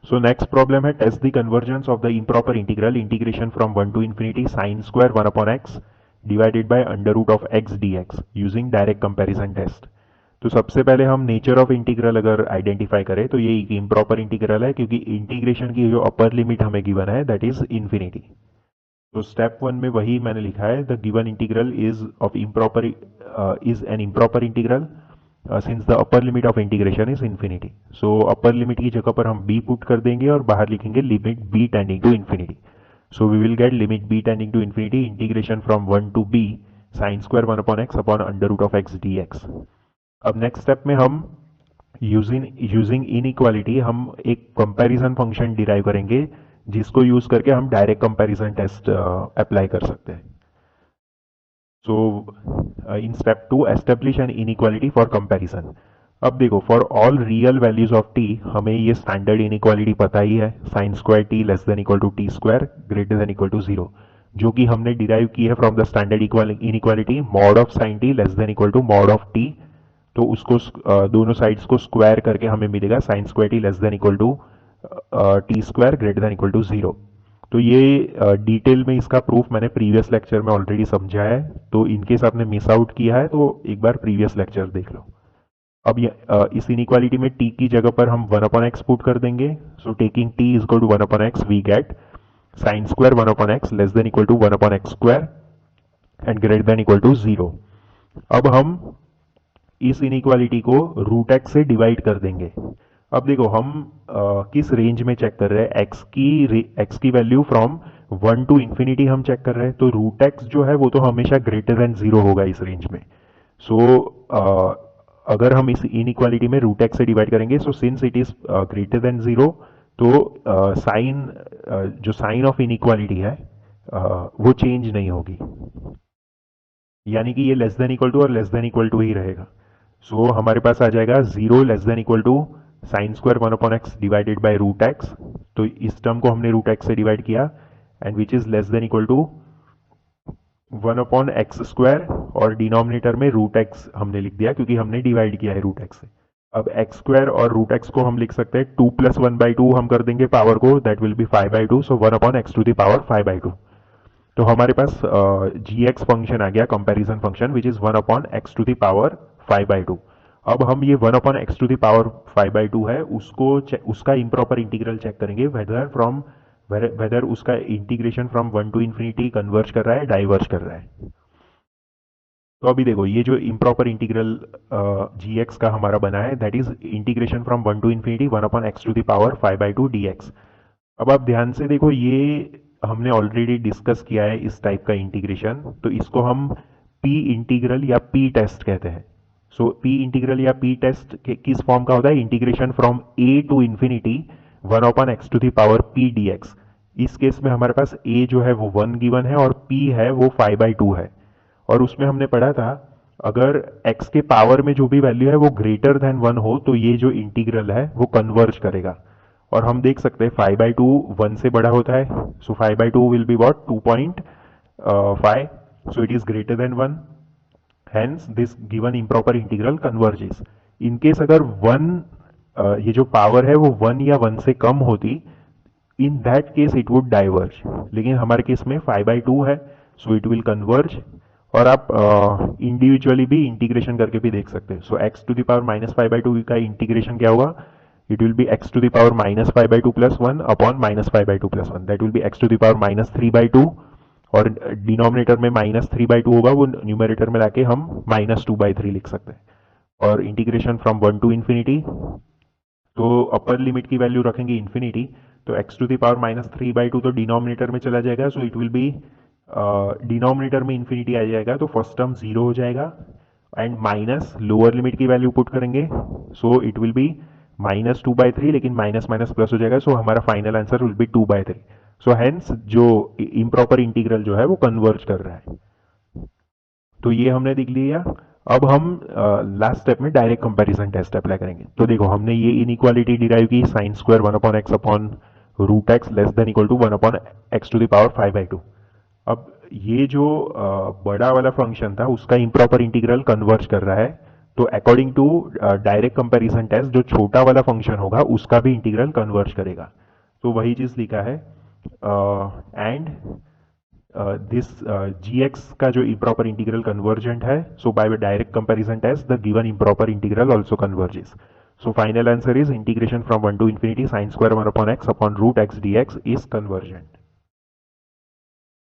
सो next problem है test the convergence of the improper integral integration from 1 to infinity sine square 1 upon x divided by under root of x d x using direct comparison test. तो सबसे पहले हम nature of integral अगर identify करें तो ये एक improper integral है क्योंकि इंटीग्रेशन की जो अपर लिमिट हमें गिवन है दैट इज इन्फिनिटी। तो स्टेप 1 में वही मैंने लिखा है, the given integral is of improper is an improper integral since the upper limit of integration is infinity. So upper limit की जगह पर हम b पुट कर देंगे और बाहर लिखेंगे limit b tending to infinity. So we will get limit b tending to infinity integration from 1 to b sine square 1 upon x upon under root of x d x. अब next step में हम using inequality हम एक comparison function derive करेंगे जिसको use करके हम direct comparison test apply कर सकते हैं। So in step 2 establish an inequality for comparison. अब देखो for all real values of T हमें ये स्टैंडर्ड इनइक्वालिटी पता ही है, sine square T less than equal to T square greater than equal to 0, जो कि हमने डिराइव की है from the standard inequality mod of sine T less than equal to mod of T. तो उसको दोनों साइड्स को स्क्वायर करके हमें मिलेगा sine square T less than equal to T square greater than equal to 0। तो ये डिटेल में इसका प्रूफ मैंने प्रीवियस लेक्चर में ऑलरेडी समझा है, तो इनकेस आपने मिस आउट किया है तो एक बार प्रीवियस लेक्चर देख लो। अब इस इनइक्वालिटी में t की जगह पर हम 1 अपॉन एक्स पुट कर देंगे। So taking t is equal to 1 upon x we get sine square 1 upon x less than equal to 1 upon x square and greater than equal to 0। अब हम इस इनइक्वालिटी को रूट एक्स से divide कर देंगे। अब देखो हम किस रेंज में चेक कर रहे हैं, एक्स की वैल्यू फ्रॉम 1 टू इन्फिनिटी हम चेक कर रहे हैं, तो रूट एक्स जो है वो तो हमेशा ग्रेटर देन 0 होगा इस रेंज में। सो अगर हम इस इनइक्वालिटी में रूट एक्स से डिवाइड करेंगे, so since it is greater than 0 तो जो साइन ऑफ इनइक्वालिटी है वो चेंज नहीं होगी, यानी कि ये लेस देन इक्वल टू और लेस देन इक्वल टू ही रहेगा। सो हमारे पास आ जाएगा 0 less than equal to sine square 1 upon x divided by root x. तो इस टर्म को हमने रूट एक्स से डिवाइड किया and which is less than equal to 1 upon x square और डिनोमिनेटर में रूट एक्स हमने लिख दिया क्योंकि हमने डिवाइड किया है रूट एक्स से। अब एक्स स्क्वायर और रूट एक्स को हम लिख सकते हैं 2 प्लस 1/2 हम कर देंगे पावर को, दैट विल बी 5/2। सो 1 upon x to the power 5/2। तो हमारे पास जी एक्स फंक्शन आ गया comparison function which is 1 upon x to the power 5/2। अब हम ये 1 upon x to the power 5/2 है उसका इम्प्रॉपर इंटीग्रल चेक करेंगे वेदर उसका integration from 1 to infinity converge कर रहा है डाइवर्ज कर रहा है। तो अभी देखो ये जो इम्प्रॉपर इंटीग्रल जी एक्स का हमारा बना है that is integration from 1 to infinity 1 upon x to the power 5/2 dx। अब आप ध्यान से देखो ये हमने ऑलरेडी डिस्कस किया है इस टाइप का इंटीग्रेशन, तो इसको हम पी इंटीग्रल या पी टेस्ट कहते हैं। सो पी इंटीग्रल या पी टेस्ट किस फॉर्म का होता है, integration from a to infinity 1 upon x to the power p dx। इस केस में हमारे पास a जो है वो 1 गिवन है और p है वो 5/2 है, और उसमें हमने पढ़ा था अगर x के पावर में जो भी वैल्यू है वो ग्रेटर देन 1 हो तो ये जो इंटीग्रल है वो कन्वर्ज करेगा। और हम देख सकते हैं 5/2 1 से बड़ा होता है, सो 5/2 will be what 2.5, so it is greater than 1, hence this given improper integral converges. In case अगर 1 ये जो पावर है वो 1 या 1 से कम होती, in that case it would diverge, लेकिन हमारे केस में 5/2 है सो इट विल कन्वर्ज। और आप इंडिविजुअली भी इंटीग्रेशन करके भी देख सकते हैं। So X to the power minus 5/2 का इंटीग्रेशन क्या होगा, it will be x to the power minus 5/2 plus 1 upon minus 5/2 plus 1, that will be x to the power minus 3/2, और डिनोमिनेटर में माइनस 3/2 होगा वो न्यूमरेटर में लाके हम माइनस 2/3 लिख सकते हैं। और इंटीग्रेशन फ्रॉम 1 टू इन्फिनिटी, तो अपर लिमिट की वैल्यू रखेंगे इन्फिनिटी, तो x to the power minus 3/2 तो डिनोमिनेटर में चला जाएगा, so it will be denominator में इन्फिनिटी आ जाएगा तो फर्स्ट टर्म 0 हो जाएगा एंड माइनस लोअर लिमिट की वैल्यू पुट करेंगे, so it will be minus 2/3, लेकिन माइनस माइनस प्लस हो जाएगा, सो हमारा final answer will be 2/3। So hence जो इम्प्रॉपर इंटीग्रल जो है वो कन्वर्ज कर रहा है। तो ये हमने देख लिया। अब हम लास्ट स्टेप में डायरेक्ट कंपैरिजन टेस्ट अप्लाई करेंगे। तो देखो हमने ये इनइक्वालिटी डिराइव की sine square 1 upon x upon root X less than equal to 1 upon x to the power 5/2। अब ये जो बड़ा वाला फंक्शन था उसका इम्प्रॉपर इंटीग्रल कन्वर्ज कर रहा है, तो according to direct comparison test जो छोटा वाला फंक्शन होगा उसका भी इंटीग्रल कन्वर्ज करेगा। तो वही चीज लिखा है एंड दिस gx का जो इम्प्रॉपर इंटीग्रल कन्वर्जेंट है, so by direct comparison test the given improper integral also converges. So final answer is integration from 1 to infinity sin square 1 upon x upon root x dx is convergent.